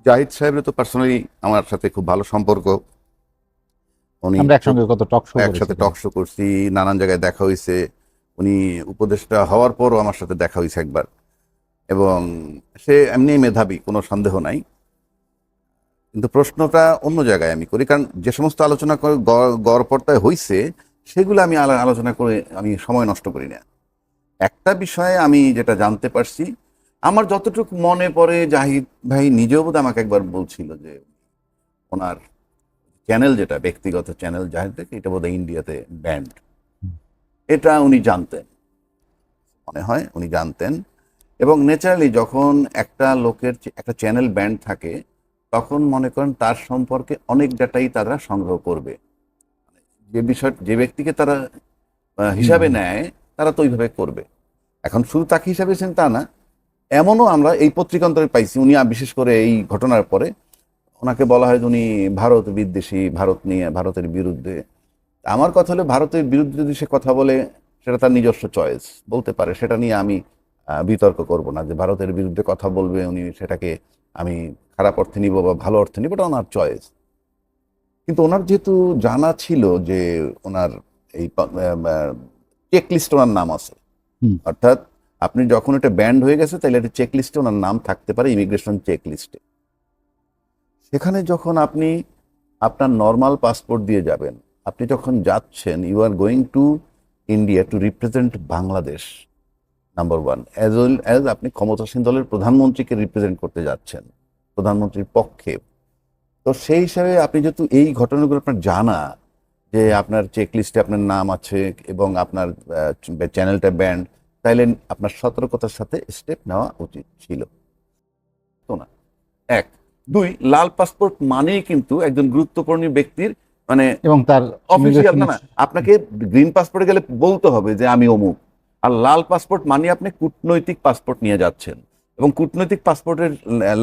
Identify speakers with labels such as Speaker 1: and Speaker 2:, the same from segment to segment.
Speaker 1: জাহিদ সাহেবের তো পার্সোনালি আমার সাথে খুব ভালো সম্পর্ক। উনি
Speaker 2: আমরা একসঙ্গে কত টক শো
Speaker 1: একসাথে
Speaker 2: করেছি।
Speaker 1: টক শো করছি, নানান জায়গায় দেখা হয়েছে। উনি উপদেষ্টা হওয়ার পরও আমার সাথে দেখা হয়েছে একবার, এবং সে এমনি মেধাবী, কোনো সন্দেহ নাই। কিন্তু প্রশ্নটা অন্য জায়গায় আমি করি, কারণ যে সমস্ত আলোচনা করে গড়পড়তায় হয়েছে সেগুলো আমি আলোচনা করে আমি সময় নষ্ট করি না। একটা বিষয়ে আমি যেটা জানতে পারছি, আমার যতটুকু মনে পড়ে, জাহিদ ভাই নিজেও বোধহয় আমাকে একবার বলছিল যে ওনার চ্যানেল, যেটা ব্যক্তিগত চ্যানেল জাহিদ ভাই, এটা বোধহয় ইন্ডিয়াতে ব্যান্ড। এটা উনি জানতেন, মনে হয় উনি জানতেন। এবং ন্যাচারালি যখন একটা লোকের একটা চ্যানেল ব্যান্ড থাকে, তখন মনে করেন তার সম্পর্কে অনেক ডাটাই তারা সংগ্রহ করবে। যে বিষয়, যে ব্যক্তিকে তারা হিসাবে নেয়, তারা তো ওইভাবে করবে। এখন শুধু তাকে হিসাবে ছেন তা না, এমনও আমরা এই পত্রিকান্তরে পাইছি, উনি বিশেষ করে এই ঘটনার পরে ওনাকে বলা হয় যে উনি ভারত বিদ্বেষী, ভারত নিয়ে, ভারতের বিরুদ্ধে। আমার কথা হলো, ভারতের বিরুদ্ধে যদি সে কথা বলে সেটা তার নিজস্ব চয়েস, বলতে পারে। সেটা নিয়ে আমি বিতর্ক করব না যে ভারতের বিরুদ্ধে কথা বলবে উনি, সেটাকে আমি খারাপ অর্থে নিব বা ভালো অর্থে নিব, এটা ওনার চয়েস। কিন্তু ওনার যেহেতু জানা ছিল যে ওনার এই চেক লিস্ট ওনার নাম আছে, অর্থাৎ আপনি যখন এটা ব্যান্ড হয়ে গেছে তাহলে একটা চেক লিস্টে ওনার নাম থাকতে পারে, ইমিগ্রেশন চেক লিস্টে। সেখানে যখন আপনি আপনার নর্মাল পাসপোর্ট দিয়ে যাবেন, আপনি যখন যাচ্ছেন, you are going to India to represent Bangladesh, number one, as well as আপনি ক্ষমতাসীন দলের প্রধানমন্ত্রীকে রিপ্রেজেন্ট করতে যাচ্ছেন, প্রধানমন্ত্রীর পক্ষে। তো সেই হিসাবে আপনি যেহেতু এই ঘটনাগুলো আপনার জানা, যে আপনার চেক লিস্টে আপনার নাম আছে এবং আপনার চ্যানেলটা ব্যান্ড, তাইলে আপনার সতর্কতার সাথে স্টেপ নেওয়া উচিত ছিল। তো না, এক। দুই, লাল পাসপোর্ট মানেই কিন্তু একজন গুরুত্বপূর্ণ ব্যক্তির, মানে
Speaker 2: এবং তার
Speaker 1: অফিসিয়াল না, না, আপনাকে গ্রিন পাসপোর্টে গেলে বলতে হবে যে আমি অমুক। আর লাল পাসপোর্ট মানে আপনি কূটনৈতিক পাসপোর্ট নিয়ে যাচ্ছেন, এবং কূটনৈতিক পাসপোর্টের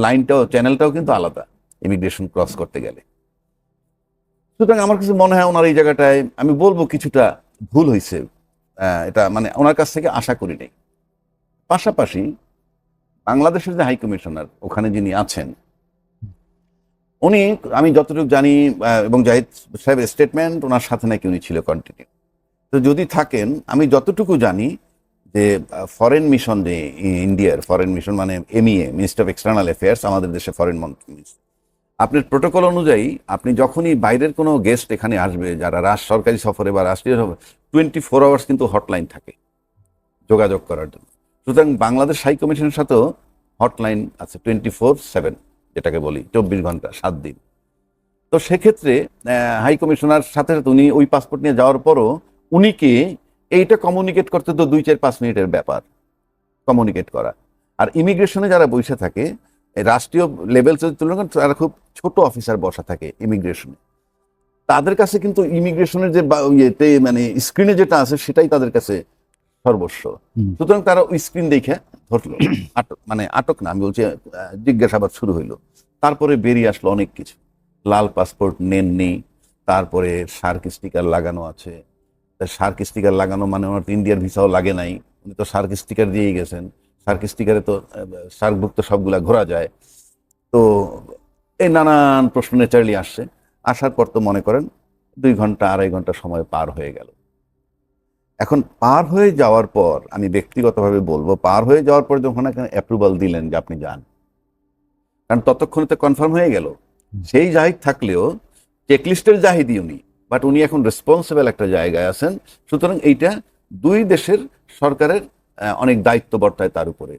Speaker 1: লাইনটাও, চ্যানেলটাও কিন্তু আলাদা ইমিগ্রেশন ক্রস করতে গেলে। সুতরাং আমার কাছে মনে হয় ওনার এই জায়গাটায় আমি বলবো কিছুটা ভুল হয়েছে। এটা মানে ওনার কাছ থেকে আশা করি নাই। পাশাপাশি বাংলাদেশের যে হাই কমিশনার ওখানে যিনি আছেন, উনি, আমি যতটুকু জানি, এবং জাহিদ সাহেবের স্টেটমেন্ট, ওনার সাথে নাকি উনি ছিল কন্টিনিউ। তো যদি থাকেন, আমি যতটুকু জানি যে ফরেন মিশন, যে ইন্ডিয়ার ফরেন মিশন মানে MEA, minister of external affairs, আমাদের দেশে ফরেন মন্ত্রী, আপনার প্রোটোকল অনুযায়ী আপনি যখনই বাইরের কোনো গেস্ট এখানে আসবে, যারা সরকারি সফরে বা রাষ্ট্রীয় সফরে, 24 আওয়ার্স কিন্তু হটলাইন থাকে যোগাযোগ করার জন্য। সুতরাং বাংলাদেশ হাই কমিশনের সাথেও হটলাইন আছে 24/7, যেটাকে বলি 24 ঘন্টা 7 দিন। তো সেক্ষেত্রে হাই কমিশনার সাথে সাথে উনি ওই পাসপোর্ট নিয়ে যাওয়ার পরও উনিকে এইটা কমিউনিকেট করতে তো 2-4-5 মিনিটের ব্যাপার, কমিউনিকেট করা। আর ইমিগ্রেশনে যারা বসে থাকে, রাষ্ট্রীয় লেভেল তুলনা করেন, তারা খুব ছোট অফিসার বসা থাকে ইমিগ্রেশনে, তাদের কাছে কিন্তু ইমিগ্রেশনের যে ইয়েতে মানে স্ক্রিনে যেটা আছে সেটাই তাদের কাছে সর্বস্ব। সুতরাং তারা ওই স্ক্রিন দেখে ধরলো, আটক, মানে আটক না, আমি বলছি জিজ্ঞাসাবাদ শুরু হইলো। তারপরে বেরিয়ে আসলো অনেক কিছু, লাল পাসপোর্ট নেননি, তারপরে শার্ক স্টিকার লাগানো আছে। শার্ক স্টিকার লাগানো মানে ওনার তো ইন্ডিয়ার ভিসাও লাগে নাই, উনি তো শার্ক স্টিকার দিয়েই গেছেন। শার্ক স্টিকারে তো শার্কভুক্ত সবগুলা ঘোরা যায়। তো এই নানান প্রশ্ন ন্যাচারালি আসছে। আসার পর তো মনে করেন 2-2.5 ঘন্টা সময় পার হয়ে গেল। এখন পার হয়ে যাওয়ার পর আমি ব্যক্তিগতভাবে বলবো, পার হয়ে যাওয়ার পর যখন এখানে অ্যাপ্রুভাল দিলেন যে আপনি যান, কারণ ততক্ষণে তো কনফার্ম হয়ে গেল, সেই জাহিদ থাকলেও চেকলিস্টের জাহিদই উনি, বাট উনি এখন রেসপন্সিবল একটা জায়গায় আছেন। সুতরাং এইটা দুই দেশের সরকারের অনেক দায়িত্ব বর্তায় তার উপরে,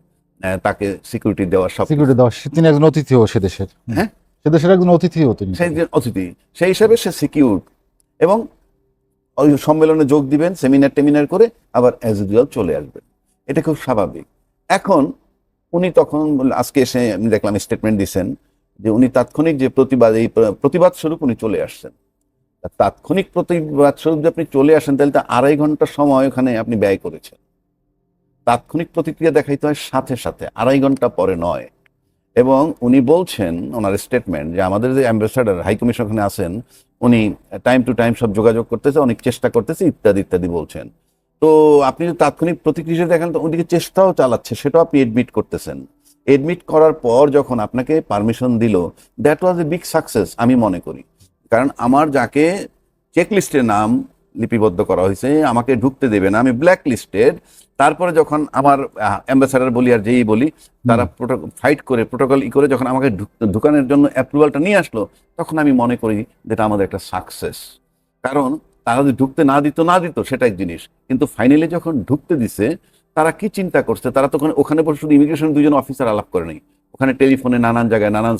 Speaker 1: তাকে সিকিউরিটি দেওয়া, সব
Speaker 2: সিকিউরিটি দেওয়া। তিনি একজন অতিথিও সে দেশের,
Speaker 1: হ্যাঁ,
Speaker 2: সে দেশের একজন অতিথিও তিনি।
Speaker 1: সেই যে অতিথি, সেই হিসাবে সে সিকিউর, এবং ওই সম্মেলনে যোগ দিবেন, সেমিনার টেমিনার করে আবার অ্যাজ ইউজুয়াল চলে আসবেন। এটা খুব স্বাভাবিক। এখন উনি তখন আজকে এসে আমি দেখলাম স্টেটমেন্ট দিচ্ছেন যে উনি তাৎক্ষণিক যে প্রতিবাদ, এই প্রতিবাদ স্বরূপ উনি চলে আসছেন। তাৎক্ষণিক প্রতিবাদ স্বরূপ যে আপনি চলে আসেন, তাহলে তো 2.5 ঘন্টা সময় ওখানে আপনি ব্যয় করেছেন। তাৎক্ষণিক প্রতিক্রিয়া দেখাইতে হয় সাথে সাথে, 2.5 ঘন্টা পরে নয়। এবং উনি বলছেন ওনার স্টেটমেন্ট যে আমাদের যে অ্যাম্বাসাডার, হাই কমিশন ওখানে আছেন, উনি টাইম টু টাইম সব যোগাযোগ করতেছে, অনেক চেষ্টা করতেছে, ইত্যাদি ইত্যাদি বলছেন। তো আপনি যদি তাৎক্ষণিক প্রতিক্রিয়া দেখেন, তো ওদিকে চেষ্টাও চালাচ্ছে, সেটাও আপনি এডমিট করতেছেন। এডমিট করার পর যখন আপনাকে পারমিশন দিল, that was a big success আমি মনে করি। কারণ আমার যাকে চেকলিস্টে নাম লিপিবদ্ধ করা হয়েছে, আমাকে ঢুকতে দেবে না, আমি ব্ল্যাক লিস্টেড। তারপরে যখন আমার অ্যাম্বাসাডার বলি আর যেই বলি, তারা ফাইট করে প্রোটোকল করে যখন আমাকে ঢুকানোর জন্য অ্যাপ্রুভালটা নিয়ে আসলো, তখন আমি মনে করি যেটা আমাদের একটা সাকসেস। কারণ তারা যদি ঢুকতে না দিত সেটা এক জিনিস, কিন্তু ফাইনালি যখন ঢুকতে দিছে, তারা কি চিন্তা করছে, তারা তখন ওখানে বসে শুধু ইমিগ্রেশন দুজন অফিসার আলাপ করে নাই, ওখানে টেলিফোনে নানান জায়গায় নানান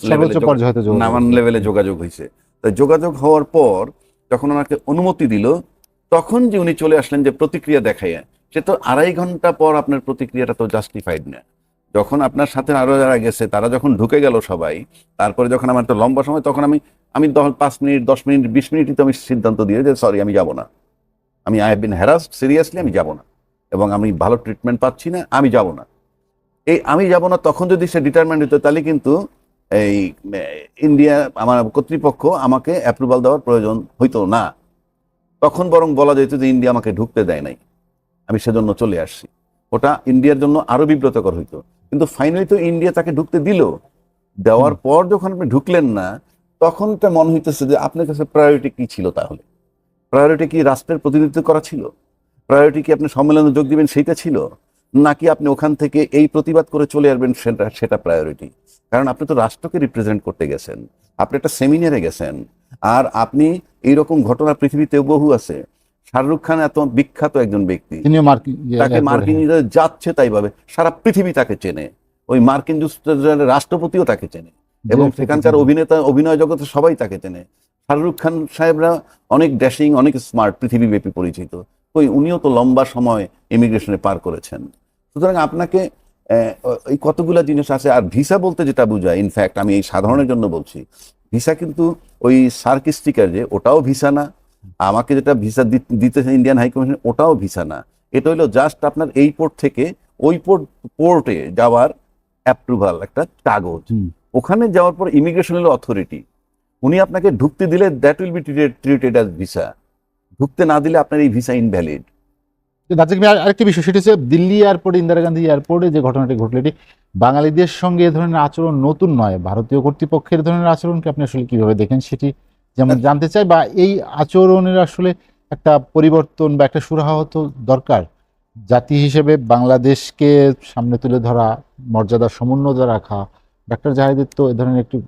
Speaker 1: লেভেলে যোগাযোগ হয়েছে। তো যোগাযোগ হওয়ার পর যখন ওনাকে অনুমতি দিল, তখন যে উনি চলে আসলেন যে প্রতিক্রিয়া দেখাইয়া, সে তো 2.5 ঘন্টা পর আপনার প্রতিক্রিয়াটা তো জাস্টিফাইড না। যখন আপনার সাথে আরো যারা গেছে তারা যখন ঢুকে গেল সবাই, তারপরে যখন আমার একটা লম্বা সময়, তখন আমি 5 মিনিট 10 মিনিট 20 মিনিটই তো আমি সিদ্ধান্ত দিয়ে যে সরি আমি যাব না, আমি I have been harassed seriously, আমি যাব না, এবং আমি ভালো ট্রিটমেন্ট পাচ্ছি না, আমি যাব না। এই আমি যাব না তখন যদি সে ডিটারমেন্ট হতো, তাহলে কিন্তু এই ইন্ডিয়া আমার কর্তৃপক্ষ আমাকে অ্যাপ্রুভাল দেওয়ার প্রয়োজন হইতো না। তখন বরং বলা যেত যে ইন্ডিয়া আমাকে ঢুকতে দেয় নাই, আমি সেজন্য চলে আসছি। ওটা ইন্ডিয়ার জন্য আরো বিব্রতকর হইতো। কিন্তু ফাইনালি তো ইন্ডিয়া তাকে ঢুকতে দিল। দেওয়ার পর যখন আপনি ঢুকলেন না, তখন তো মনে হইতেছে যে আপনার কাছে প্রায়োরিটি কি ছিল? তাহলে প্রায়োরিটি কি রাষ্ট্রের প্রতিনিধিত্ব করা ছিল? প্রায়োরিটি কি আপনি সম্মেলনে যোগ দিবেন সেইটা ছিল? নাকি আপনি ওখান থেকে এই প্রতিবাদ করে চলে আসবেন সেটা প্রায়োরিটি? কারণ আপনি তো রাষ্ট্রকে রিপ্রেজেন্ট করতে গেছেন, আপনি একটা সেমিনারে গেছেন। আর আপনি এইরকম ঘটনা পৃথিবীতেও বহু আছে। শাহরুখ খান এত বিখ্যাত একজন ব্যক্তি, তাকে মার্কিন যাচ্ছে তাই ভাবে সারা পৃথিবী তাকে চেনে, ওই মার্কিন যুক্তরাষ্ট্রের রাষ্ট্রপতিও তাকে চেনে, এবং সেখানকার অভিনয় জগতে সবাই তাকে চেনে। শাহরুখ খান সাহেবরা অনেক ড্যাশিং, অনেক স্মার্ট, পৃথিবীব্যাপী পরিচিত। ওই উনিও তো লম্বা সময় ইমিগ্রেশনে পার করেছেন। সুতরাং আপনাকে এই কতগুলা জিনিস আছে। আর ভিসা বলতে যেটা বোঝায়, ইনফ্যাক্ট আমি এই সাধারণের জন্য বলছি, ভিসা কিন্তু ওই সার্ক স্টিকার যে, ওটাও ভিসা না। আমাকে যেটা ভিসা দিতেছে ইন্ডিয়ান হাই কমিশন, ওটাও ভিসা না। এটা হলো জাস্ট আপনার এই পোর্ট থেকে ওই পোর্টে যাওয়ার অ্যাপ্রুভাল, একটা কাগজ। ওখানে যাওয়ার পর ইমিগ্রেশন হলো অথরিটি, উনি আপনাকে ঢুকতে দিলে that will be treated as visa, ঢুকতে না দিলে আপনার এই ভিসা ইনভ্যালিড।
Speaker 2: আরেকটি বিষয়, সেটা হচ্ছে দিল্লি এয়ারপোর্টে, ইন্দিরা গান্ধী এয়ারপোর্টে যে ঘটনাটি ঘটলো, এটি বাঙালিদের সঙ্গে এ ধরনের আচরণ নতুন নয়। ভারতীয় কর্তৃপক্ষের ধরনের আচরণকে আপনি আসলে কিভাবে দেখেন সেটি যেমন জানতে চাই, বা এই আচরণের আসলে একটা পরিবর্তন বা একটা সুরাহা হতো দরকার। জাতি হিসেবে বাংলাদেশকে সামনে তুলে ধরা, মর্যাদার সমুন্নত রাখা, ডাক্তার জাহিদের তো এ ধরনের একটি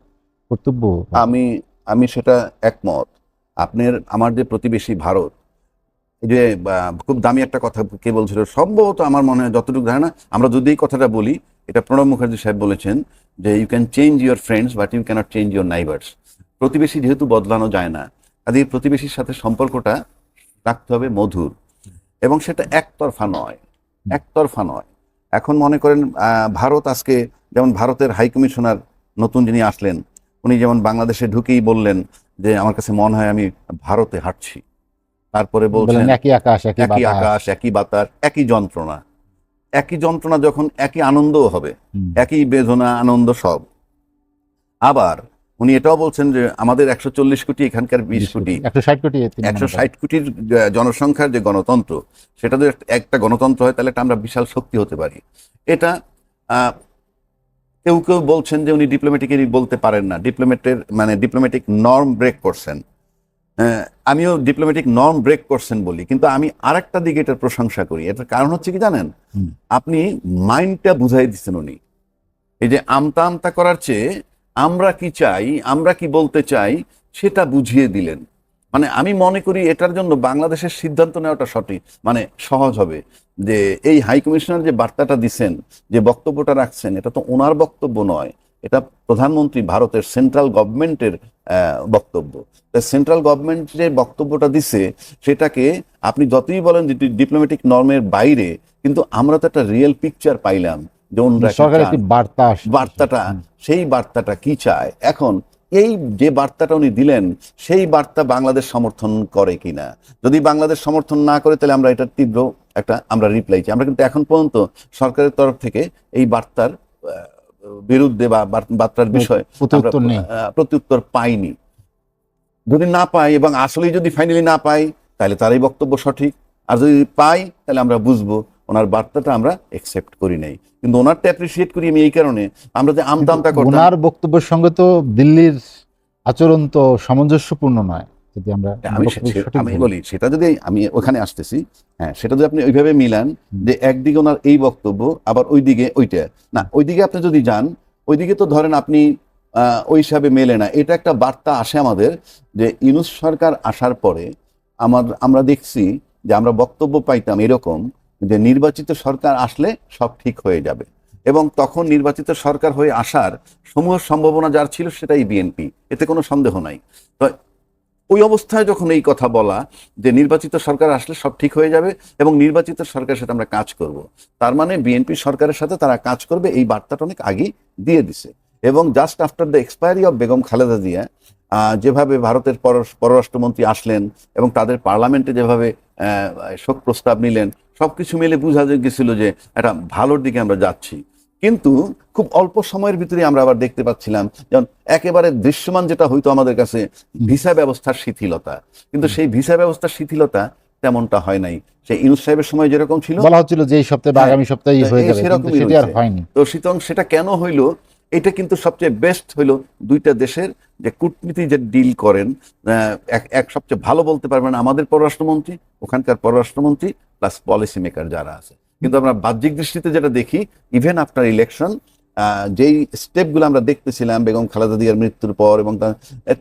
Speaker 2: কর্তব্য।
Speaker 1: আমি সেটা একমত। আমার যে প্রতিবেশী ভারত, এই যে খুব দামি একটা কথা কে বলছিল, সম্ভবত আমার মনে হয় যতটুকু ধারণা, আমরা যদি এই কথাটা বলি, এটা প্রণব মুখার্জি সাহেব বলেছেন যে you can change your friends but you can't change your neighbours. প্রতিবেশী যেহেতু বদলানো যায় না, কাজে প্রতিবেশীর সাথে সম্পর্কটা রাখতে হবে মধুর, এবং সেটা একতরফা নয়। এখন মনে করেন ভারত আজকে, যেমন ভারতের হাই কমিশনার নতুন যিনি আসলেন, উনি যেমন বাংলাদেশে ঢুকেই বললেন যে আমার কাছে মনে হয় আমি ভারতে হাঁটছি। তারপরে বলছেন
Speaker 2: একই আকাশ
Speaker 1: একই বাতাস একই যন্ত্রণা, যখন একই আনন্দও হবে, একই বেদনা আনন্দ সব। আবার উনি এটাও বলছেন যে আমাদের 140 কোটি, এখানকার 20 কোটি, 160 কোটির জনসংখ্যার যে গণতন্ত্র, সেটা যদি একটা গণতন্ত্র হয়, তাহলে আমরা বিশাল শক্তি হতে পারি। এটা কেউ বলছেন যে উনি ডিপ্লোম্যাটিক্যালি বলতে পারেন না, ডিপ্লোম্যাটিক নর্ম ব্রেক করছেন। আমিও ডিপ্লোম্যাটিক নর্ম ব্রেক করছেন বলি, কিন্তু আমি আরেকটা দিকে এটার প্রশংসা করি। এটার কারণ হচ্ছে কি জানেন, আপনি মাইন্ডটা বুঝাই দিচ্ছেন। উনি এই যে আমতা করার চেয়ে আমরা কি চাই, আমরা কি বলতে চাই, সেটা বুঝিয়ে দিলেন। মানে আমি মনে করি এটার জন্য বাংলাদেশের সিদ্ধান্ত নেওয়াটা সঠিক, সহজ হবে। যে এই হাই কমিশনার যে বার্তাটা দিচ্ছেন, যে বক্তব্যটা রাখছেন, এটা তো ওনার বক্তব্য নয়, এটা প্রধানমন্ত্রী, ভারতের সেন্ট্রাল গভর্নমেন্টের বক্তব্য। সেন্ট্রাল গভর্নমেন্ট যে বক্তব্যটা দিছে, সেটাকে আপনি যতই বলেন যে ডিপ্লোম্যাটিক নর্মের বাইরে, কিন্তু আমরা তো একটা রিয়েল পিকচার পাইলাম যে বার্তাটা, সেই বার্তাটা কি চায়। এখন এই যে বার্তাটা উনি দিলেন, সেই বার্তা বাংলাদেশ সমর্থন করে কিনা। যদি বাংলাদেশ সমর্থন না করে, তাহলে আমরা এটা তীব্র আমরা রিপ্লাই চাই। আমরা কিন্তু এখন পর্যন্ত সরকারের তরফ থেকে এই বার্তার বিরুদ্ধে বা বার্তার বিষয়ে প্রত্যুত্তর পাইনি। যদি না পাই, এবং আসলেই যদি ফাইনালি না পাই, তাহলে তার এই বক্তব্য সঠিক। আর যদি পাই, তাহলে আমরা বুঝবো ওনার বার্তাটা আমরা একসেপ্ট করি নাই। কিন্তু ওনারটা অ্যাপ্রিসিয়েট করি আমি এই কারণে, আমরা যে আমতা আমতা করতাম।
Speaker 2: ওনার বক্তব্যের সঙ্গে তো দিল্লির আচরণ তো সামঞ্জস্যপূর্ণ নয়, যদি আমরা
Speaker 1: আমি
Speaker 2: বক্তব্য সঠিক
Speaker 1: আমি
Speaker 2: ধরি।
Speaker 1: বলি সেটা যদি আমি ওখানে আসতেছি, হ্যাঁ সেটা যদি আপনি ওইভাবে মিলান যে একদিকে ওনার এই বক্তব্য আবার ওইদিকে ওইটা, না ওইদিকে আপনি যদি যান ওইদিকে তো ধরেন আপনি ওই হিসাবে মেলে না। এটা একটা বার্তা আসে আমাদের যে ইউনূস সরকার আসার পরে আমরা দেখছি যে আমরা বক্তব্য পাইতাম এরকম যে নির্বাচিত সরকার আসলে সব ঠিক হয়ে যাবে, এবং তখন নির্বাচিত সরকার হয়ে আসার সমূহ সম্ভাবনা যার ছিল সেটাই বিএনপি, এতে কোনো সন্দেহ নাই। তো ওই অবস্থায় যখন এই কথা বলা যে নির্বাচিত সরকার আসলে সব ঠিক হয়ে যাবে এবং নির্বাচিত সরকারের সাথে আমরা কাজ করব, তার মানে বিএনপি সরকারের সাথে তারা কাজ করবে, এই বার্তাটা অনেক আগেই দিয়ে দিছে। এবং just after the expiry of Begum Khaleda Zia যেভাবে ভারতের পররাষ্ট্রমন্ত্রী আসলেন এবং তাদের পার্লামেন্টে যেভাবে শোক প্রস্তাব নিলেন, সবকিছু মিলে বোঝা গেছিল যে একটা ভালোর দিকে আমরা যাচ্ছি। কিন্তু খুব অল্প সময়ের ভিতরে আমরা আবার দেখতে পাচ্ছিলাম যেমন একেবারে দৃশ্যমান যেটা হইতো আমাদের কাছে ভিসা ব্যবস্থার শিথিলতা, কিন্তু সেই ভিসা ব্যবস্থার শিথিলতা তেমনটা হয় নাই। সেই ইউনূস সাহেবের সময় যেরকম ছিল
Speaker 2: বলা হচ্ছিল যে এই সপ্তাহে বা আগামী সপ্তাহে হয়ে যাবে, কিন্তু
Speaker 1: সেরকমই
Speaker 2: সেটা আর
Speaker 1: হয়েছে।
Speaker 2: হয়নি।
Speaker 1: তো সুতরাং সেটা কেন হইলো, এটা কিন্তু সবচেয়ে বেস্ট হইলো দুইটা দেশের যে কূটনীতি যে ডিল করেন, এক সবচেয়ে ভালো বলতে পারবেন আমাদের পররাষ্ট্রমন্ত্রী, ওখানকার পররাষ্ট্রমন্ত্রী প্লাস পলিসি মেকার যারা আছে। কিন্তু আমরা বাহ্যিক দৃষ্টিতে যেটা দেখি ইভেন আফটার ইলেকশন যেই স্টেপগুলো আমরা দেখতেছিলাম বেগম খালেদা জিয়ার মৃত্যুর পর এবং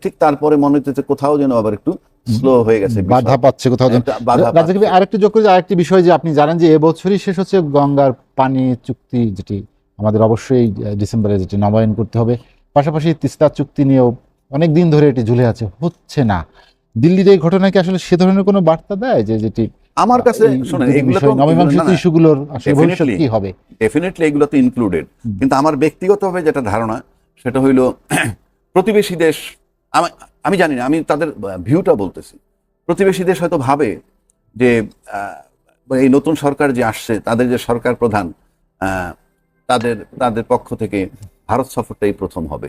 Speaker 1: ঠিক তারপরে মনে হচ্ছে কোথাও যেন আবার একটু স্লো হয়ে গেছে,
Speaker 2: বাধা পাচ্ছে কোথাও যেন। রাজ্জাক ভাই, আরেকটু যোগ করে আরেকটি বিষয় যে আপনি জানেন যে এবছরই শেষ হচ্ছে গঙ্গার পানি চুক্তি, যেটি আমাদের অবশ্যই ডিসেম্বরে যেটি নবায়ন করতে হবে। পাশাপাশি তিস্তা চুক্তি নিয়েও অনেক দিন ধরে এটি ঝুলে আছে, হচ্ছে না। দিল্লির এই ঘটনা কি আসলে সে ধরনের কোনো বার্তা দেয় যে যেটি
Speaker 1: আমার কাছে শোনেন এগুলো তো
Speaker 2: নবমীমাংসিত ইস্যুগুলোর আসলে ভবিষ্যৎ কি হবে?
Speaker 1: ডেফিনেটলি এগুলো তো ইনক্লুডেড, কিন্তু আমার ব্যক্তিগতভাবে যেটা ধারণা সেটা হইলো প্রতিবেশী দেশ, আমি জানি না, আমি তাদের ভিউটা বলতেছি। প্রতিবেশী দেশ হয়তো ভাবে যে এই নতুন সরকার যে আসছে তাদের যে সরকার প্রধান তাদের পক্ষ থেকে ভারত সফরটাই প্রথম হবে।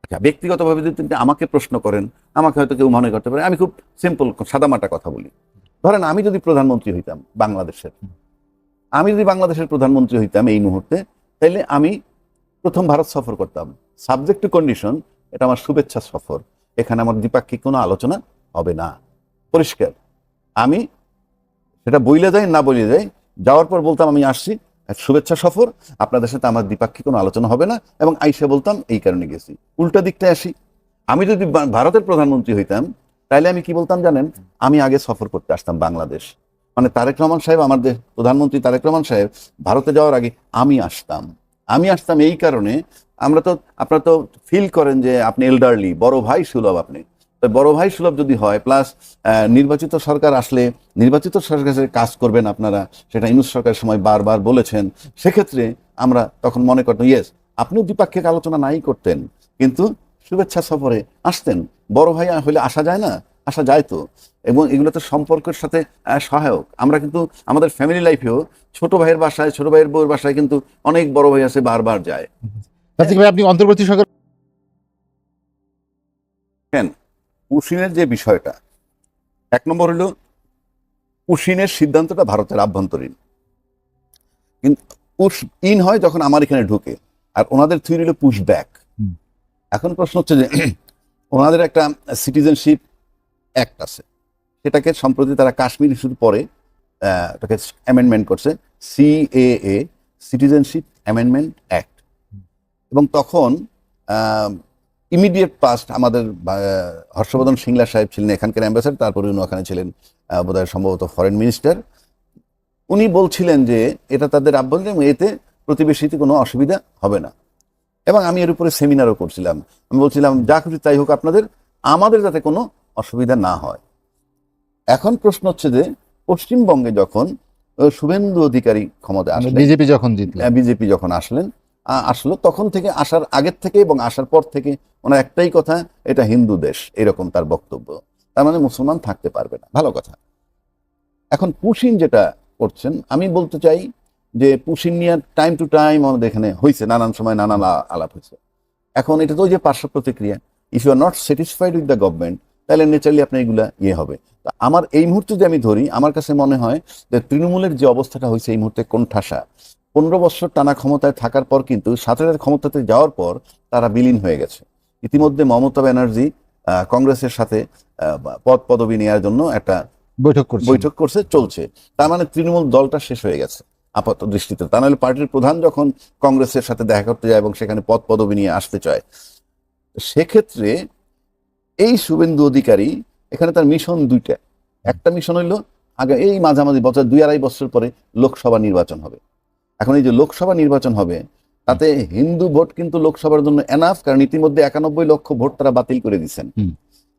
Speaker 1: আচ্ছা, ব্যক্তিগতভাবে যদি আমাকে প্রশ্ন করেন, আমাকে হয়তো কেউ মনে করতে পারে আমি খুব সিম্পল সাদামাটা কথা বলি। ধরেন আমি যদি প্রধানমন্ত্রী হইতাম বাংলাদেশের, প্রধানমন্ত্রী হইতাম এই মুহূর্তে, তাইলে আমি প্রথম ভারত সফর করতাম সাবজেক্ট টু কন্ডিশন, এটা আমার শুভেচ্ছা সফর, এখানে আমার দ্বিপাক্ষিক কোনো আলোচনা হবে না, পরিষ্কার। আমি সেটা বইলে যাই না বইলে যাই, যাওয়ার পর বলতাম আমি আসছি শুভেচ্ছা সফর, আপনাদের সাথে আমার দ্বিপাক্ষিক কোনো আলোচনা হবে না, এবং আইসা বলতাম এই কারণে গেছি। উল্টা দিকটায় আসি, আমি যদি ভারতের প্রধানমন্ত্রী হইতাম তাইলে আমি কি বলতাম জানেন, আমি আগে সফর করতে আসতাম বাংলাদেশ, মানে তারেক রহমান সাহেব, আমাদের প্রধানমন্ত্রী তারেক রহমান সাহেব ভারতে যাওয়ার আগে আমি আসতাম এই কারণে, আপনারা তো ফিল করেন যে আপনি এল্ডারলি, বড় ভাই সুলভ, আপনি বড় ভাই সুলভ যদি হয়, প্লাস নির্বাচিত সরকার আসলে নির্বাচিত সরকারের কাজ করবেন আপনারা, সেটা ইউনূস সরকারের সময় বারবার বলেছেন, সেক্ষেত্রে আমরা তখন মনে করতাম ইয়েস, আপনিও দ্বিপাক্ষিক আলোচনা নাই করতেন কিন্তু শুভেচ্ছা সফরে আসতেন। বড় ভাই হলে আসা যায় না? আসা যায় তো, এবং এগুলো তো সম্পর্কের সাথে সহায়ক। আমরা কিন্তু আমাদের ফ্যামিলি লাইফেও ছোট ভাইয়ের বাসায়, ছোট ভাইয়ের বউয়ের বাসায় কিন্তু অনেক বড় ভাই আছে, বারবার যায়।
Speaker 2: রাজ্জাক ভাই, আপনি অন্তর্বর্তী সরকার
Speaker 1: পুশিনের যে বিষয়টা, এক নম্বর হলো পুশিনের সিদ্ধান্তটা ভারতের আভ্যন্তরীণ, কিন্তু পুশ ইন হয় যখন আমার এখানে ঢুকে, আর ওনাদের থিওরি হলো পুশ ব্যাক। এখন প্রশ্ন হচ্ছে যে ওনাদের একটা সিটিজেনশিপ অ্যাক্ট আছে, সেটাকে সম্প্রতি তারা কাশ্মীর ইস্যুর পরে এটাকে অ্যামেন্ডমেন্ট করছে, সিএএ, সিটিজেনশিপ অ্যামেন্ডমেন্ট অ্যাক্ট। এবং তখন ইমিডিয়েট পাস্ট আমাদের হর্ষবর্ধন সিংলা সাহেব ছিলেন এখানকার অ্যাম্বাসেডর, তারপরে উনি ওখানে ছিলেন বোধহয় সম্ভবত ফরেন মিনিস্টার। উনি বলছিলেন যে এটা তাদের আভ্যন্তরীণ, এতে প্রতিবেশীতে কোনো অসুবিধা হবে না। এবং আমি এর উপরে সেমিনারও করছিলাম, আমি বলছিলাম যা খুশি তাই হোক আপনাদের, আমাদের যাতে কোনো অসুবিধা না হয়। এখন প্রশ্ন হচ্ছে যে পশ্চিমবঙ্গে যখন শুভেন্দু অধিকারী ক্ষমতা আসলেন, বিজেপি যখন আসলো, তখন থেকে, আসার আগের থেকে এবং আসার পর থেকে ওনার একটাই কথা, এটা হিন্দু দেশ, এরকম তার বক্তব্য। তার মানে মুসলমান থাকতে পারবে না, ভালো কথা। এখন পুশিন যেটা করছেন, আমি বলতে চাই যে পুশিন নিয়ে টাইম টু টাইম আমাদের এখানে হয়েছে, নানান সময় নানান আলাপ হয়েছে। এখন এটা তো ওই যে পার্শ্ব প্রতিক্রিয়া, if you are not satisfied with the government, তাহলে ন্যাচারালি আপনার এগুলা হবে। তো আমার এই মুহূর্তে যদি আমি ধরি, আমার কাছে মনে হয় যে তৃণমূলের যে অবস্থাটা হয়েছে এই মুহূর্তে কোণঠাসা, 15 বছর টানা ক্ষমতায় থাকার পর কিন্তু সাথে সাথে ক্ষমতাতে যাওয়ার পর তারা বিলীন হয়ে গেছে। ইতিমধ্যে মমতা ব্যানার্জি কংগ্রেসের সাথে পদ পদবি নেওয়ার জন্য একটা বৈঠক করছে, চলছে। তার মানে তৃণমূল দলটা শেষ হয়ে গেছে আপাত দৃষ্টিতে। তা নাহলে পার্টির প্রধান যখন কংগ্রেসের সাথে দেখা করতে যায় এবং সেখানে পদ পদবি নিয়ে আসতে চায়, সেক্ষেত্রে এই শুভেন্দু অধিকারী এখানে তার মিশন দুইটা। একটা মিশন হইল আগে এই মাঝামাঝি বছর 2-2.5 বছর পরে লোকসভা নির্বাচন হবে। এখন এই যে লোকসভা নির্বাচন হবে তাতে হিন্দু ভোট কিন্তু লোকসভার জন্য এনাফ, কারণ ইতিমধ্যে 91 লক্ষ ভোট তারা বাতিল করে দিচ্ছেন।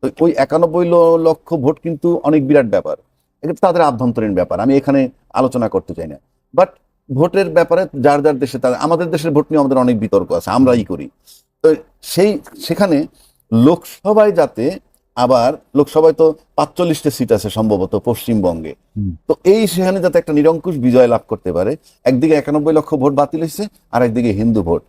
Speaker 1: তো ওই 91 লক্ষ ভোট কিন্তু অনেক বিরাট ব্যাপার, এটা তাদের আভ্যন্তরীণ ব্যাপার, আমি এখানে আলোচনা করতে চাই না। বাট ভোটের ব্যাপারে যার যার দেশে আমাদের দেশের ভোট নিয়ে আমাদের অনেক বিতর্ক আছে, আমরাই করি। তো সেখানে লোকসভায় যাতে আবার লোকসভায় তো 45টা সিট আছে সম্ভবত পশ্চিমবঙ্গে, তো সেখানে যাতে একটা নিরঙ্কুশ বিজয় লাভ করতে পারে, একদিকে 91 লক্ষ ভোট বাতিল হয়েছে আর একদিকে হিন্দু ভোট,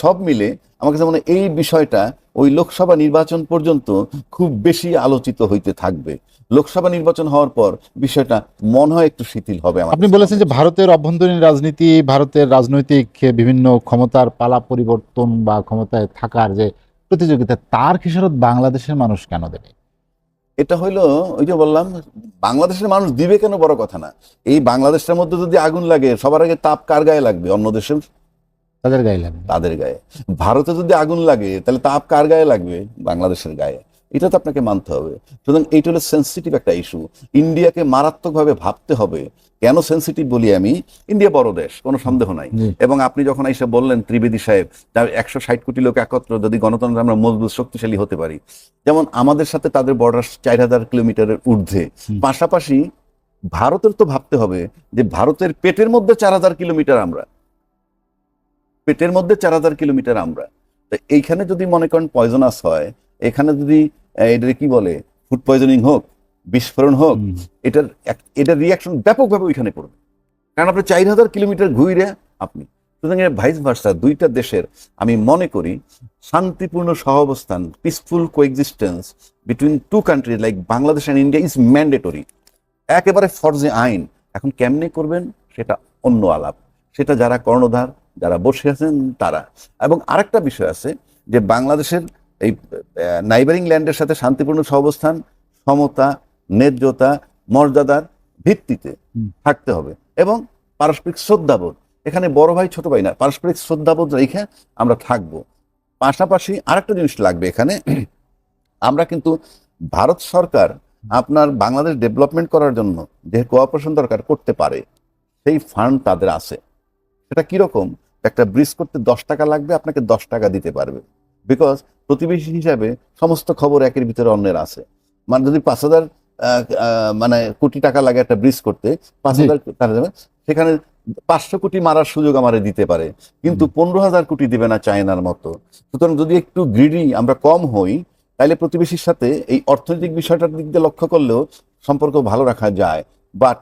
Speaker 1: সব মিলে আমার কাছে মনে হয় এই বিষয়টা ওই লোকসভা নির্বাচন পর্যন্ত খুব বেশি আলোচিত হইতে থাকবে। লোকসভা নির্বাচন হওয়ার পর বিষয়টা মনে হয় একটু শিথিল হবে।
Speaker 2: আপনি বলেছেন যে ভারতের অভ্যন্তরীণ রাজনীতি, ভারতের রাজনৈতিক বিভিন্ন ক্ষমতার পালা পরিবর্তন বা ক্ষমতায় থাকার যে প্রতিযোগিতা, তার খেসারত বাংলাদেশের মানুষ কেন দেবে?
Speaker 1: এটা হইলো ওই যে বললাম, বাংলাদেশের মানুষ দিবে কেন বড় কথা না, এই বাংলাদেশের মধ্যে যদি আগুন লাগে সবার আগে তাপ কার গায়ে লাগবে? অন্য দেশের,
Speaker 2: তাদের গায়ে লাগবে,
Speaker 1: তাদের গায়ে। ভারতে যদি আগুন লাগে তাহলে তাপ কার গায়ে লাগবে? বাংলাদেশের গায়ে। এটা তো আপনাকে মানতে হবে। সুতরাং এইটা হলো সেন্সিটিভ একটা ইস্যু, ইন্ডিয়াকে মারাত্মকভাবে ভাবতে হবে। কেন সেন্সিটিভ বলি আমি, ইন্ডিয়া বড় দেশ, কোনো সন্দেহ নাই। এবং আপনি যখন এসে বললেন ত্রিবেদী সাহেব, 160 কোটি লোক একত্র যদি গণতন্ত্র আমরা মজবুত শক্তিশালী হতে পারি, যেমন আমাদের সাথে তাদের বর্ডার 4000 কিলোমিটারের ঊর্ধ্বে, পাশাপাশি ভারতের তো ভাবতে হবে যে ভারতের পেটের মধ্যে 4000 কিলোমিটার আমরা, পেটের মধ্যে 4000 কিলোমিটার আমরা। তো এইখানে যদি মনে করেন পয়জনাস হয়, এখানে যদি এটা কি বলে ফুড পয়জনিং হোক, বিস্ফোরণ হোক, এটার রিয়াকশন ব্যাপকভাবে ওইখানে পড়বে, কারণ আপনি 4000 কিলোমিটার ঘুরে আপনি। সুতরাং ভাইস ভার্সা দুইটা দেশের আমি মনে করি শান্তিপূর্ণ সহাবস্থান, peaceful coexistence between two countries like Bangladesh and India is mandatory, একেবারে ফরজে আইন। এখন কেমনে করবেন সেটা অন্য আলাপ, সেটা যারা কর্ণধার, যারা বসে আছেন তারা। এবং আরেকটা বিষয় আছে যে বাংলাদেশের এই নাইবারিং ল্যান্ডের সাথে শান্তিপূর্ণ সহাবস্থান সমতা, ন্যায্যতা, মর্যাদার ভিত্তিতে থাকতে হবে এবং পারস্পরিক শ্রদ্ধাবোধ, এখানে বড় ভাই ছোট ভাই না, পারস্পরিক শ্রদ্ধাবোধ রেখে আমরা থাকবো। পাশাপাশি আরেকটা জিনিস লাগবে এখানে, আমরা কিন্তু ভারত সরকার আপনার বাংলাদেশ ডেভেলপমেন্ট করার জন্য যে কোঅপারেশন দরকার করতে পারে, সেই ফান্ড তাদের আছে। সেটা কিরকম, একটা ব্রিজ করতে 10 টাকা লাগবে, আপনাকে 10 টাকা দিতে পারবে, বিকজ প্রতিবেশী হিসাবে সমস্ত খবর একের ভিতরে অন্যের আছে। মানে যদি 5000 মানে কোটি টাকা লাগে একটা ব্রিজ করতে, 5000 টাকা দেবে, সেখানে 500 কোটি মারার সুযোগ আমারে দিতে পারে, কিন্তু 15,000 কোটি দিবে না চায়নার মতো। সুতরাং যদি একটু গ্রিডি আমরা কম হই, তাহলে প্রতিবেশীর সাথে এই অর্থনৈতিক বিষয়টার দিক দিয়ে লক্ষ্য করলেও সম্পর্ক ভালো রাখা যায়। বাট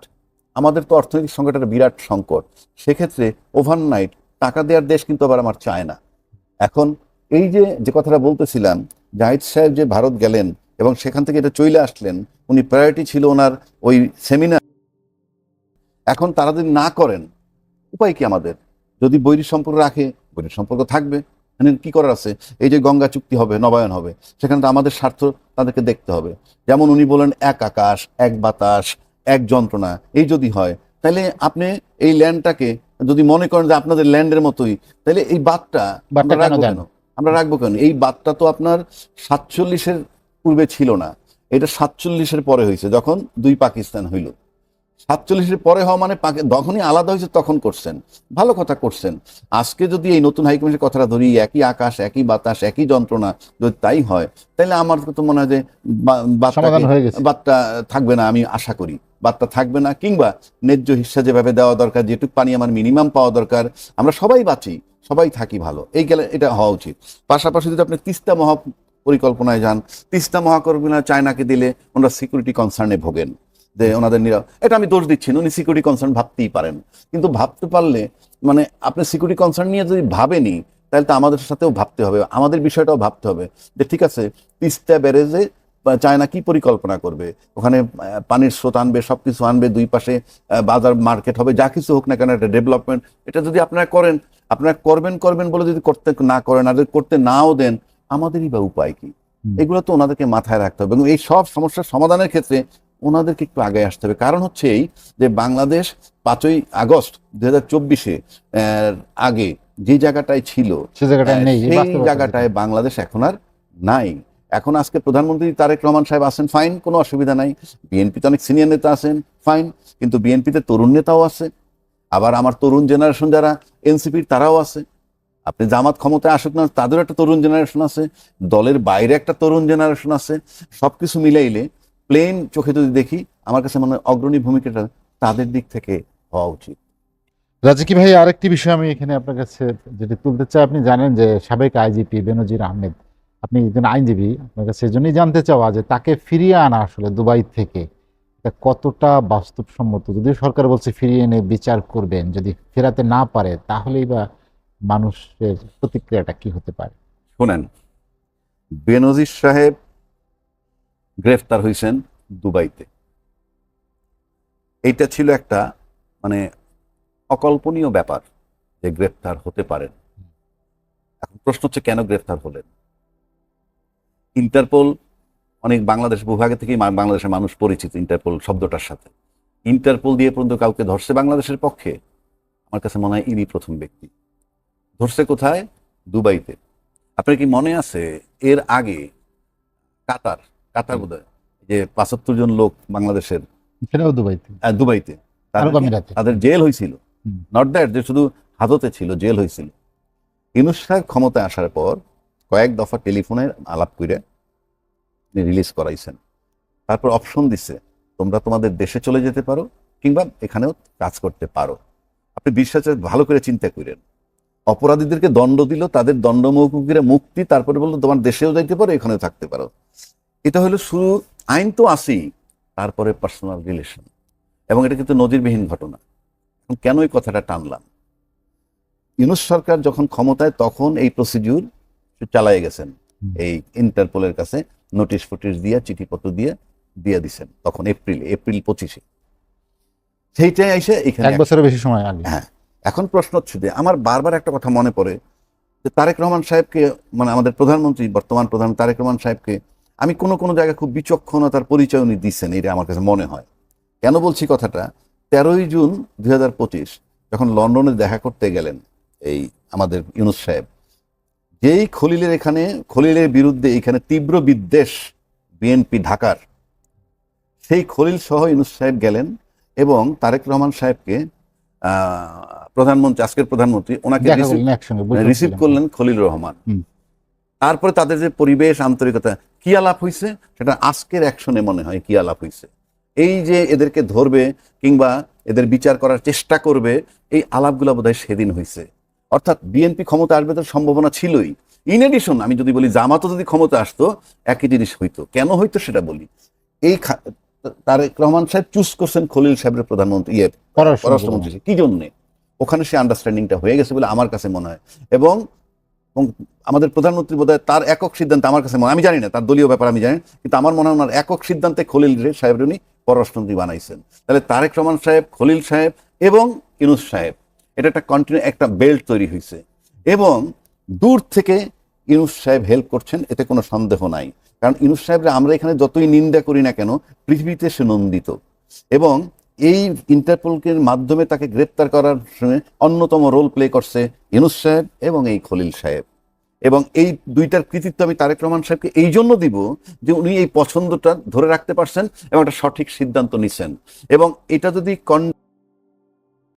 Speaker 1: আমাদের তো অর্থনৈতিক সংকটের বিরাট সংকট, সেক্ষেত্রে ওভারনাইট টাকা দেওয়ার দেশ কিন্তু আবার আমার চায় না। এখন এই যে কথাটা বলতেছিলাম, জাহিদ সাহেব যে ভারত গেলেন এবং সেখান থেকে এটা চলে আসলেন, উনি প্রায়োরিটি ছিল ওনার ওই সেমিনার। এখন তারা যদি না করেন, উপায় কি আমাদের? যদি বৈরী সম্পর্ক রাখে, বৈরী সম্পর্ক থাকবে, কি করার আছে? এই যে গঙ্গা চুক্তি হবে, নবায়ন হবে, সেখানে তো আমাদের স্বার্থ তাদেরকে দেখতে হবে। যেমন উনি বলেন এক আকাশ, এক বাতাস, এক যন্ত্রণা, এই যদি হয়, তাহলে আপনি এই ল্যান্ডটাকে যদি মনে করেন যে আপনাদের ল্যান্ডের মতোই, তাহলে এই বাঁধটা আমরা রাখবো কেন? এই বাঁধটা তো আপনার 47-এর পূর্বে ছিল না, এটা 47-এর পরে হয়েছে, যখন দুই পাকিস্তান হইল। 47-এর পরে হওয়া মানে যখনই আলাদা হয়েছে তখন করছেন, ভালো কথা করছেন। আজকে যদি এই নতুন হাইকমিশনের কথাটা ধরি, একই আকাশ, একই বাতাস, একই যন্ত্রণা, যদি তাই হয়, তাহলে আমার তো মনে হয় যে বাদটা থাকবে না। আমি আশা করি বাদটা থাকবে না, কিংবা ন্যায্য হিস্সা যেভাবে দেওয়া দরকার, যেটুক পানি আমার মিনিমাম পাওয়া দরকার, আমরা সবাই বাঁচি, সবাই থাকি ভালো, এই গেলে এটা হওয়া উচিত। পাশাপাশি যদি আপনি তিস্তা পরিকল্পনায় যান, তিস্তা মহাপরিকল্পনা চায়নাকে দিলে ওনারা সিকিউরিটি কনসার্নে ভোগেন, যে ওনাদের এটা আমি দোষ দিচ্ছি, উনি সিকিউরিটি কনসার্ন ভাবতেই পারেন, কিন্তু ভাবতে পারলে মানে আপনি সিকিউরিটি কনসার্ন নিয়ে যদি ভাবেনি, তাহলে তো আমাদের সাথেও ভাবতে হবে, আমাদের বিষয়টাও ভাবতে হবে যে ঠিক আছে, তিস্তা ব্যারেজে চায়না কি পরিকল্পনা করবে, ওখানে পানির স্রোত আনবে, সবকিছু আনবে, দুই পাশে বাজার মার্কেট হবে, যা কিছু হোক না কেন একটা ডেভেলপমেন্ট, এটা যদি আপনারা করেন, আপনারা করবেন বলে যদি করতে না করেন আর যদি করতে নাও দেন, আমাদেরই বা উপায় কি? এগুলো তো ওনাদেরকে মাথায় রাখতে হবে এবং এই সব সমস্যার সমাধানের ক্ষেত্রে ওনাদেরকে একটু আগে আসতে হবে। কারণ হচ্ছে এই যে বাংলাদেশ 5ই আগস্ট 2024-এ আগে যে জায়গাটায় ছিল
Speaker 2: সে জায়গাটায় নেই, এই
Speaker 1: সেই
Speaker 2: বাস্তবতা
Speaker 1: জায়গাটায় বাংলাদেশ এখন আর নাই। এখন আজকে প্রধানমন্ত্রী তারেক রহমান সাহেব আছেন, ফাইন, কোনো অসুবিধা নাই। বিএনপিতে অনেক সিনিয়র নেতা আছেন, ফাইন, কিন্তু বিএনপিতে তরুণ নেতাও আছে, আবার আমার তরুণ জেনারেশন যারা এনসিপির তারাও আছে। আপনি জামাত ক্ষমতায় আসুক না, তাদেরও একটা তরুণ জেনারেশন আছে, দলের বাইরে একটা তরুণ জেনারেশন আছে। সবকিছু মিলাইলে প্লেন চোখে যদি দেখি, আমার কাছে মনে হয় অগ্রণী ভূমিকাটা তাদের দিক থেকে হওয়া উচিত।
Speaker 2: রাজকি ভাই, আরেকটি বিষয় আমি এখানে আপনার কাছে যেটি তুলতে চাই, আপনি জানেন যে সাবেক আইজিপি বেনজির আহমেদ, আপনি একজন আইনজীবী, আপনার কাছে এজন্যই জানতে চাওয়া যে তাকে ফিরিয়ে আনা আসলে দুবাই থেকে এটা কতটা বাস্তবসম্মত। যদিও সরকার বলছে ফিরিয়ে এনে বিচার করবেন, যদি ফেরাতে না পারে তাহলেই বা মানুষের প্রতিক্রিয়াটা কি হতে পারে?
Speaker 1: শোনেন, বেনজির সাহেব গ্রেফতার হয়েছেন দুবাইতে। এইটা ছিল একটা মানে অকল্পনীয় ব্যাপার যে গ্রেফতার হতে পারেন। এখন প্রশ্ন হচ্ছে কেন গ্রেফতার হলেন? ইন্টারপোল অনেক বাংলাদেশ বহু আগে থেকেই বাংলাদেশের মানুষ পরিচিত ইন্টারপোল শব্দটার সাথে। ইন্টারপোল দিয়ে পর্যন্ত কাউকে ধরছে বাংলাদেশের পক্ষে? আমার কাছে মনে হয় ইনি প্রথম ব্যক্তি। ধরছে কোথায়? দুবাইতে। আপনার কি মনে আছে এর আগে কাতার বোধহয় যে 75 জন লোক বাংলাদেশের,
Speaker 2: সেটাও দুবাইতে,
Speaker 1: দুবাইতে
Speaker 2: আরব আমিরাতে।
Speaker 1: তাদের জেল হয়েছিল, নট দ্যাট যে শুধু হাজতে ছিল, জেল হয়েছিল। ইউনূস সাহেব ক্ষমতায় আসার পর কয়েক দফা টেলিফোনে আলাপ করে রিলিজ করাইছেন। তারপর অপশন দিচ্ছে, তোমরা তোমাদের দেশে চলে যেতে পারো কিংবা এখানেও কাজ করতে পারো। আপনি বিশ্বাসের ভালো করে চিন্তা করেন। অপরাধীদেরকে দণ্ড দিল, তাদের দণ্ড মওকুফের মুক্তি, তারপরে বললো তোমার দেশেও যাইতে পারো, এখানেও থাকতে পারো। এটা হলো শুরু, আইন তো আসেই, তারপরে পার্সোনাল রিলেশন, এবং এটা কিন্তু নজিরবিহীন ঘটনা। কেন এই কথাটা টানলাম? ইউনূস সরকার যখন ক্ষমতায় তখন এই প্রসিডিউর চালায় গেছেন, এই ইন্টারপোলের কাছে নোটিশ ফোটিশ দিয়ে চিঠিপত্র দিয়ে দিছেন তখন এপ্রিল 25-এ। সেইটাই এসে এখানে
Speaker 2: 1 বছরের বেশি সময় আগে।
Speaker 1: হ্যাঁ, এখন প্রশ্ন হচ্ছে যে আমার বারবার একটা কথা মনে পড়ে যে তারেক রহমান সাহেবকে, মানে আমাদের প্রধানমন্ত্রী বর্তমান প্রধান তারেক রহমান সাহেবকে আমি কোনো জায়গায় খুব বিচক্ষণতার পরিচয় উনি দিচ্ছেন, এটা আমার কাছে মনে হয়। কেন বলছি কথাটা? 13ই জুন 2025 যখন লন্ডনে দেখা করতে গেলেন এই আমাদের ইউনূস সাহেব, যেই খলিলের বিরুদ্ধে এখানে তীব্র বিদ্বেষ বিএনপি ঢাকার, সেই খলিল সহ ইউনূস সাহেব গেলেন এবং তারেক রহমান সাহেবকে আজকের প্রধানমন্ত্রী ওনাকে রিসিভ করলেন খলিল রহমান। তারপরে তাদের যে পরিবেশ, আন্তরিকতা, কি আলাপ হয়েছে সেটা আজকের অ্যাকশনে মনে হয় কি আলাপ হয়েছে। এই যে এদেরকে ধরবে কিংবা এদের বিচার করার চেষ্টা করবে, এই আলাপগুলো বোধহয় সেদিন হয়েছে। অর্থাৎ বিএনপি ক্ষমতা আসবে তার সম্ভাবনা ছিলই। ইন এডিশন আমি যদি বলি জামাতও যদি ক্ষমতা আসতো একই জিনিস হইতো। কেন হইতো সেটা বলি। এই তারেক রহমান সাহেব চুজ করছেন খলিল সাহেবের প্রধানমন্ত্রী পররাষ্ট্রমন্ত্রী, কি জন্যে? ওখানে সে আন্ডারস্ট্যান্ডিংটা হয়ে গেছে বলে আমার কাছে মনে হয়। এবং আমাদের প্রধানমন্ত্রী বোধহয় তার একক সিদ্ধান্তে, আমার কাছে আমি জানি না তার দলীয় ব্যাপার আমি জানি, কিন্তু আমার মনে হয় ওনার একক সিদ্ধান্তে খলিল সাহেব উনি পররাষ্ট্রমন্ত্রী বানাইছেন। তাহলে তারেক রহমান সাহেব, খলিল সাহেব এবং ইউনূস সাহেব, এটা একটা বেল্ট তৈরি হয়েছে। এবং দূর থেকে ইউনূস সাহেব হেল্প করছেন, এতে কোনো সন্দেহ নাই। কারণ ইউনূস সাহেবরা আমরা এখানে যতই নিন্দা করি না কেন, পৃথিবীতে সে নন্দিত। এবং এই ইন্টারপোলকে মাধ্যমে তাকে গ্রেপ্তার করার অন্যতম রোল প্লে করছে ইউনূস সাহেব এবং এই খলিল সাহেব। এবং এই দুইটার কৃতিত্ব আমি তারেক রহমান সাহেবকে এই জন্য দিব যে উনি এই পছন্দটা ধরে রাখতে পারছেন এবং একটা সঠিক সিদ্ধান্ত নিছেন। এবং এটা যদি